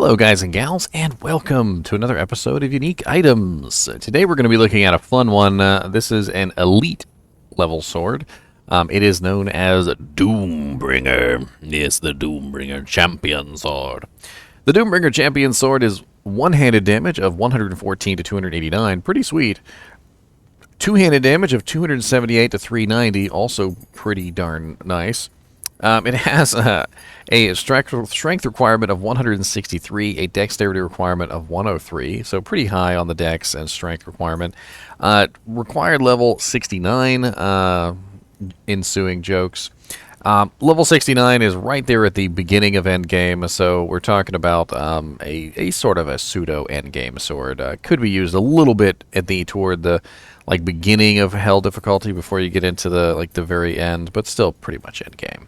Hello guys and gals, and welcome to another episode of Unique Items. Today we're going to be looking at a fun one. This is an elite level sword. It is known as Doombringer. Yes, the Doombringer champion sword. The Doombringer champion sword is one-handed damage of 114 to 289, pretty sweet. Two-handed damage of 278 to 390, also pretty darn nice. It has a strength requirement of 163, a dexterity requirement of 103, so pretty high on the dex and strength requirement. Required level 69, ensuing jokes. Level 69 is right there at the beginning of endgame, so we're talking about a sort of a pseudo endgame sword. Could be used a little bit toward the beginning of hell difficulty before you get into the very end, but still pretty much endgame.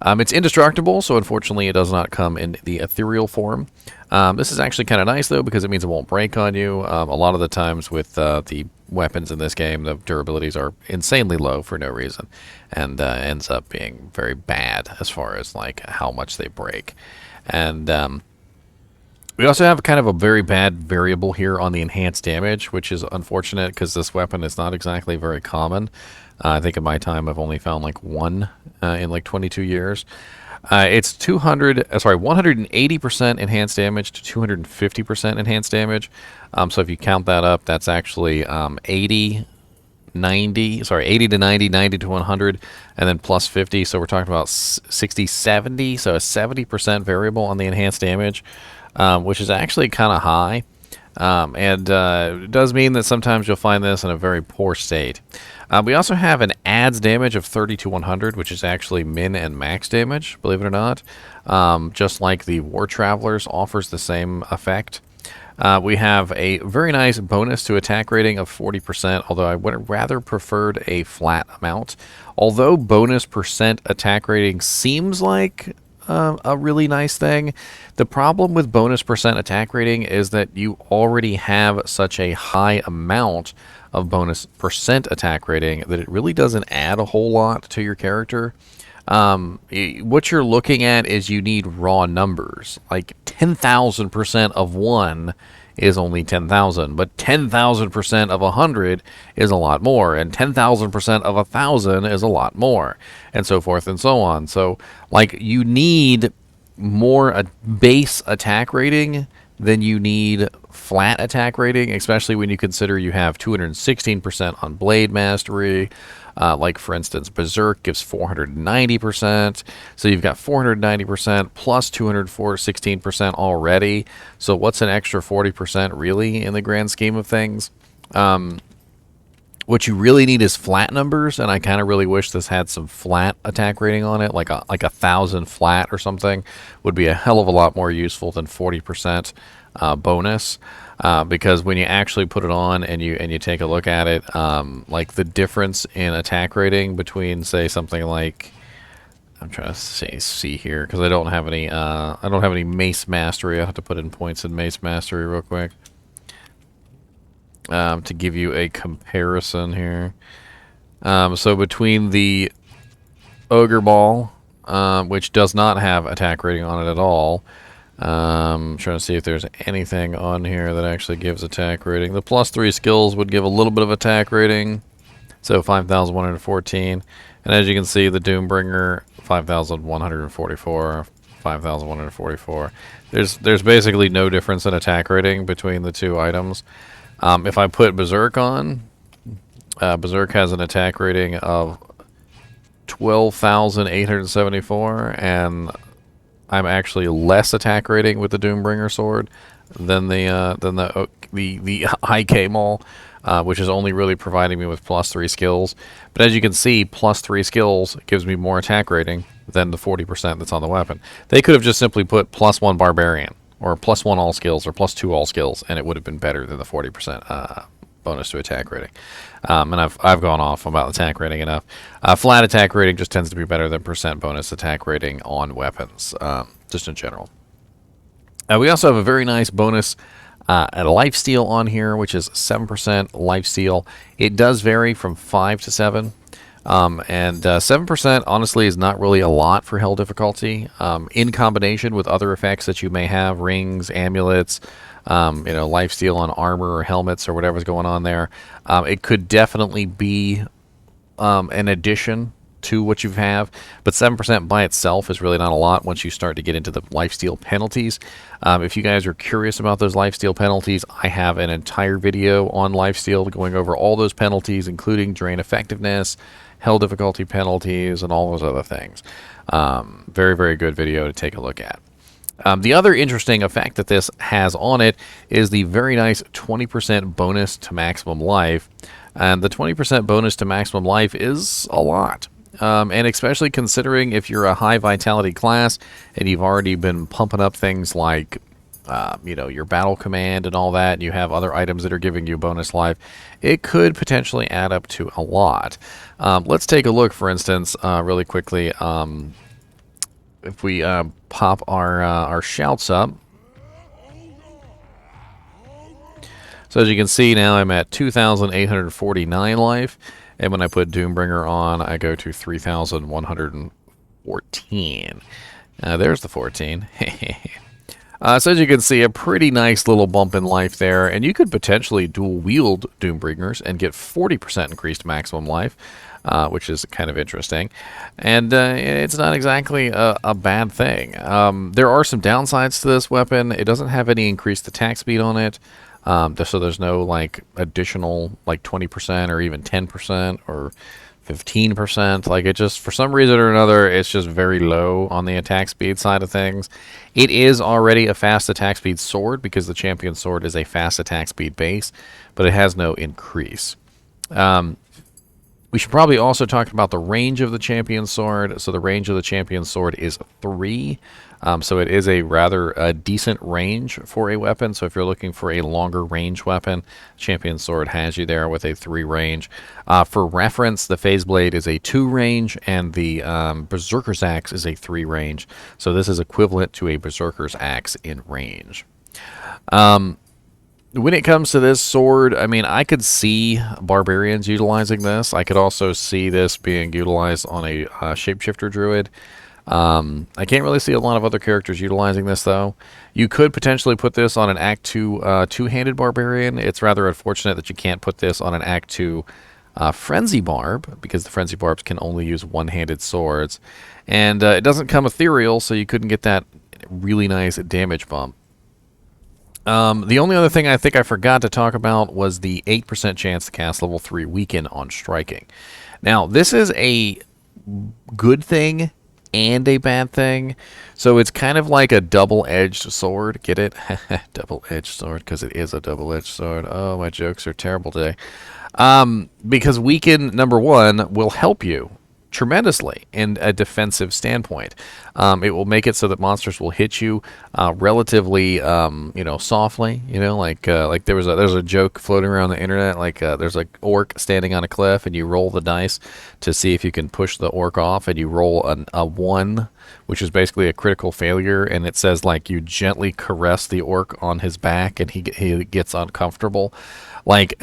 It's indestructible, so unfortunately it does not come in the ethereal form. This is actually kind of nice, though, because it means it won't break on you. A lot of the times with the weapons in this game, the durabilities are insanely low for no reason, and ends up being very bad as far as how much they break. And we also have kind of a very bad variable here on the enhanced damage, which is unfortunate because this weapon is not exactly very common. I think in my time I've only found one in 22 years. It's 180% enhanced damage to 250% enhanced damage. So if you count that up, that's actually 80 to 90, 90 to 100, and then plus 50. So we're talking about 60, 70, so a 70% variable on the enhanced damage, which is actually kind of high. It does mean that sometimes you'll find this in a very poor state. We also have an adds damage of 30 to 100, which is actually min and max damage, believe it or not. Just like the War Travelers offers the same effect. We have a very nice bonus to attack rating of 40%, although I would have rather preferred a flat amount. Although bonus percent attack rating seems like a really nice thing, the problem with bonus percent attack rating is that you already have such a high amount of bonus percent attack rating that it really doesn't add a whole lot to your character. What you're looking at is you need raw numbers. 10,000% of 1 is only 10,000, but 10,000% of 100 is a lot more, and 10,000% of 1,000 is a lot more, and so forth and so on. So, you need more base attack rating than you need flat attack rating, especially when you consider you have 216% on Blade Mastery. For instance, Berserk gives 490%, so you've got 490% plus 216% already. So what's an extra 40% really in the grand scheme of things? What you really need is flat numbers, and I kind of really wish this had some flat attack rating on it, like 1,000 flat or something would be a hell of a lot more useful than 40% bonus. Because when you actually put it on and you take a look at it, the difference in attack rating between, say, something like, I'm trying to see here because I don't have any Mace Mastery. I have to put in points in Mace Mastery real quick to give you a comparison here. So between the Ogre Ball, which does not have attack rating on it at all. Trying to see if there's anything on here that actually gives attack rating. The plus 3 skills would give a little bit of attack rating, so 5,114. And as you can see, the Doombringer, 5,144, 5,144. There's basically no difference in attack rating between the two items. If I put Berserk on, Berserk has an attack rating of 12,874, and I'm actually less attack rating with the Doombringer sword than the IK Maul, which is only really providing me with plus 3 skills. But as you can see, plus 3 skills gives me more attack rating than the 40% that's on the weapon. They could have just simply put plus 1 Barbarian, or plus 1 all skills, or plus 2 all skills, and it would have been better than the 40% bonus to attack rating. And I've gone off about attack rating enough. Flat attack rating just tends to be better than percent bonus attack rating on weapons, just in general. We also have a very nice bonus at a lifesteal on here, which is 7% lifesteal. It does vary from 5 to 7. And 7% honestly is not really a lot for hell difficulty. In combination with other effects that you may have, rings, amulets, lifesteal on armor or helmets or whatever's going on there, it could definitely be an addition to what you have, but 7% by itself is really not a lot once you start to get into the lifesteal penalties. If you guys are curious about those lifesteal penalties, I have an entire video on lifesteal going over all those penalties, including drain effectiveness, hell difficulty penalties, and all those other things. Very, very good video to take a look at. The other interesting effect that this has on it is the very nice 20% bonus to maximum life. And the 20% bonus to maximum life is a lot. And especially considering if you're a high vitality class and you've already been pumping up things like, your battle command and all that, and you have other items that are giving you bonus life, it could potentially add up to a lot. Let's take a look, for instance, really quickly. If we pop our shouts up. So as you can see now, I'm at 2,849 life. And when I put Doombringer on, I go to 3,114. There's the 14. So as you can see, a pretty nice little bump in life there. And you could potentially dual wield Doombringers and get 40% increased maximum life, which is kind of interesting. And it's not exactly a bad thing. There are some downsides to this weapon. It doesn't have any increased attack speed on it. So there's no like additional like 20% or even 10% or 15%. Like it just, for some reason or another, it's just very low on the attack speed side of things. It is already a fast attack speed sword because the champion sword is a fast attack speed base, but it has no increase. We should probably also talk about the range of the champion sword. So the range of the champion sword is 3. So it is a rather decent range for a weapon. So if you're looking for a longer range weapon, champion sword has you there with a 3 range. For reference, the phase blade is a 2 range, and the berserker's axe is a 3 range. So this is equivalent to a berserker's axe in range. When it comes to this sword, I mean, I could see barbarians utilizing this. I could also see this being utilized on a shapeshifter druid. I can't really see a lot of other characters utilizing this, though. You could potentially put this on an Act 2 two-handed barbarian. It's rather unfortunate that you can't put this on an Act 2 frenzy barb, because the frenzy barbs can only use one-handed swords. And it doesn't come ethereal, so you couldn't get that really nice damage bump. The only other thing I think I forgot to talk about was the 8% chance to cast level 3 weaken on striking. Now, this is a good thing and a bad thing. So it's kind of like a double-edged sword. Get it? Double-edged sword, because it is a double-edged sword. Oh, my jokes are terrible today. Because weaken, number one, will help you tremendously in a defensive standpoint. It will make it so that monsters will hit you relatively, softly. Like there's a joke floating around the internet. Like there's an orc standing on a cliff, and you roll the dice to see if you can push the orc off, and you roll a 1, which is basically a critical failure, and it says like you gently caress the orc on his back, and he gets uncomfortable. Like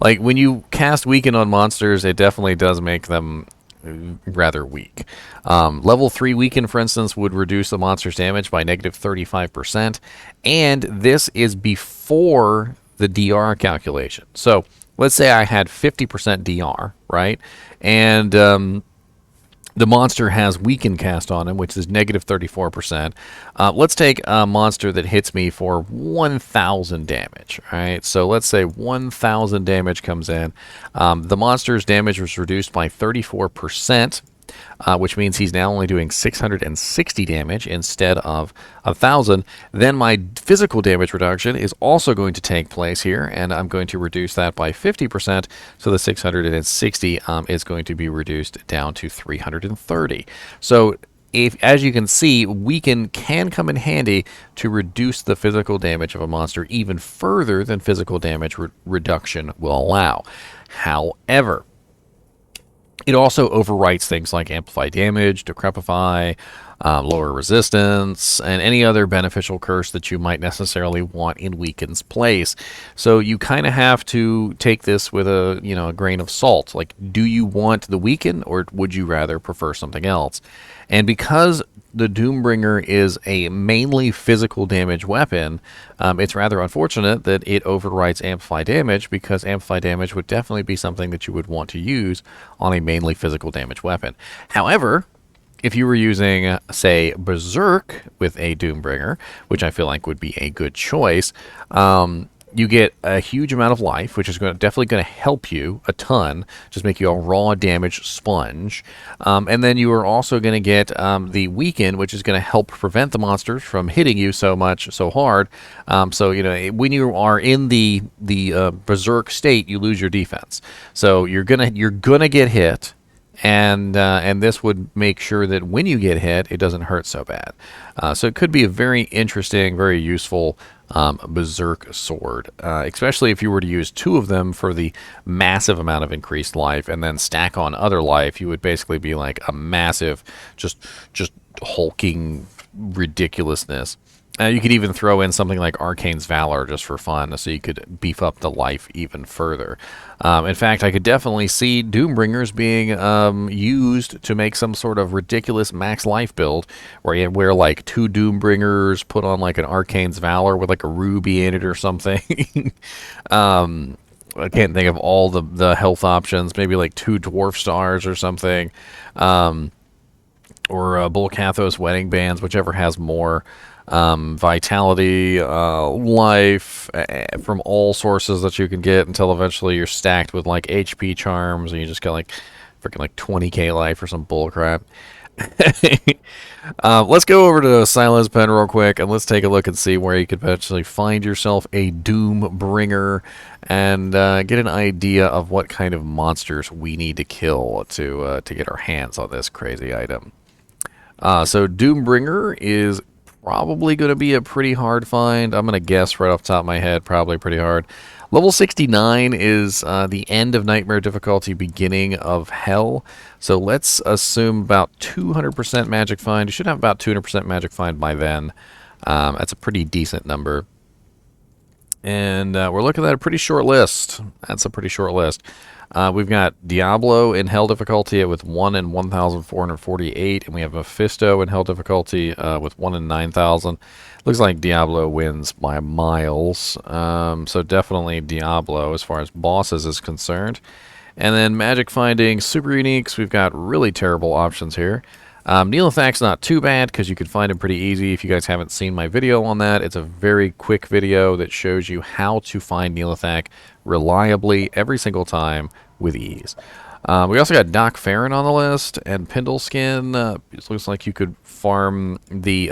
like when you cast weaken on monsters, it definitely does make them rather weak. Level 3 weaken, for instance, would reduce the monster's damage by negative 35%, and this is before the DR calculation. So let's say I had 50% DR, right? And the monster has weaken cast on him, which is negative 34%. Let's take a monster that hits me for 1,000 damage, right? So let's say 1,000 damage comes in. The monster's damage was reduced by 34%, which means he's now only doing 660 damage instead of 1,000. Then my physical damage reduction is also going to take place here, and I'm going to reduce that by 50%. So the 660 is going to be reduced down to 330. So as you can see, weaken can come in handy to reduce the physical damage of a monster even further than physical damage reduction will allow. However, it also overwrites things like amplify damage, decrepify, lower resistance, and any other beneficial curse that you might necessarily want in Weaken's place. So you kind of have to take this with a grain of salt. Like, do you want the Weaken, or would you rather prefer something else? And because the Doombringer is a mainly physical damage weapon, it's rather unfortunate that it overrides Amplify damage, because Amplify damage would definitely be something that you would want to use on a mainly physical damage weapon. However, if you were using, say, Berserk with a Doombringer, which I feel like would be a good choice, you get a huge amount of life, which is definitely going to help you a ton, just make you a raw damage sponge. And then you are also going to get the Weaken, which is going to help prevent the monsters from hitting you so hard. So when you are in the Berserk state, you lose your defense. So you're gonna get hit. And this would make sure that when you get hit, it doesn't hurt so bad. So it could be a very interesting, very useful Berserk sword, especially if you were to use 2 of them for the massive amount of increased life, and then stack on other life. You would basically be like a massive, just hulking ridiculousness. You could even throw in something like Arcane's Valor just for fun, so you could beef up the life even further. In fact, I could definitely see Doombringers being used to make some sort of ridiculous max life build, where you wear like 2 Doombringers, put on like an Arcane's Valor with like a ruby in it or something. I can't think of all the health options. Maybe like 2 Dwarf Stars or something. Or Bulkathos Wedding Bands, whichever has more vitality, life from all sources that you can get, until eventually you're stacked with like HP charms and you just got like freaking like 20k life or some bullcrap. Let's go over to Silas Pen real quick, and let's take a look and see where you could potentially find yourself a Doombringer, and get an idea of what kind of monsters we need to kill to get our hands on this crazy item. So Doombringer is probably going to be a pretty hard find. I'm going to guess right off the top of my head, probably pretty hard. Level 69 is the end of Nightmare difficulty, beginning of Hell. So let's assume about 200% magic find. You should have about 200% magic find by then. That's a pretty decent number. And we're looking at a pretty short list. That's a pretty short list. We've got Diablo in Hell difficulty with 1 in 1,448, and we have Mephisto in Hell difficulty with 1 in 9,000. Looks like Diablo wins by miles, so definitely Diablo as far as bosses is concerned. And then magic finding, super uniques, we've got really terrible options here. Neelathak's not too bad, because you can find him pretty easy. If you guys haven't seen my video on that, it's a very quick video that shows you how to find Neelathak reliably every single time with ease. We also got Doc Farron on the list, and Pindleskin. It looks like you could farm the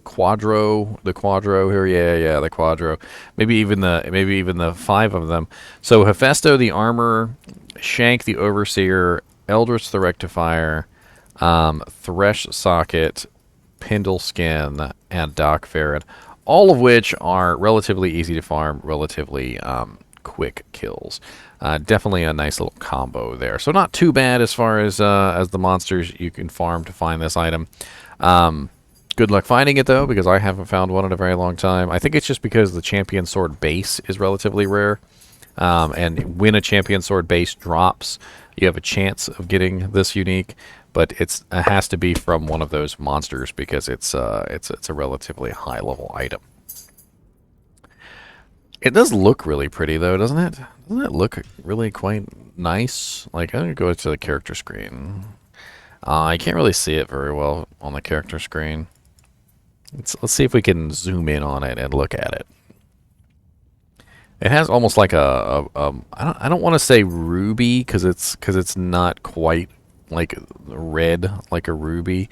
Quadro here. Yeah, the Quadro. Maybe even the 5 of them. So Hephaestus the Armor, Shank the Overseer, Eldritch the Rectifier, Thresh Socket, Pindleskin, and Doc Farron, all of which are relatively easy to farm, relatively quick kills. Definitely a nice little combo there. So not too bad as far as the monsters you can farm to find this item. Good luck finding it, though, because I haven't found one in a very long time. I think it's just because the Champion Sword base is relatively rare. And when a Champion Sword base drops, you have a chance of getting this unique. But it has to be from one of those monsters, because it's a relatively high level item. It does look really pretty, though, doesn't it? Doesn't it look really quite nice? Like, I'm going to go to the character screen. I can't really see it very well on the character screen. Let's see if we can zoom in on it and look at it. It has almost like I don't want to say ruby, because it's not quite like red like a ruby.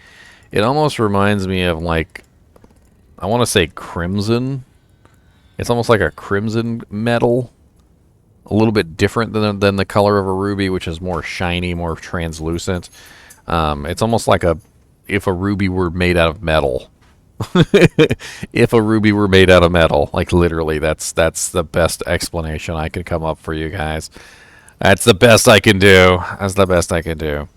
It almost reminds me of, like, I want to say crimson. It's almost like a crimson metal, a little bit different than the color of a ruby, which is more shiny, more translucent. It's almost like if a ruby were made out of metal. If a ruby were made out of metal, like, literally, that's the best explanation I can come up for you guys. That's the best I can do. That's the best I can do.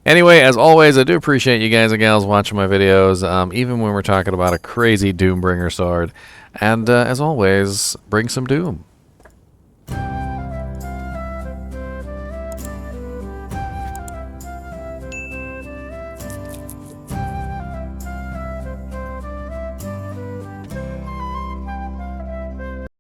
Anyway, as always, I do appreciate you guys and gals watching my videos, even when we're talking about a crazy Doombringer sword. And as always, bring some Doom.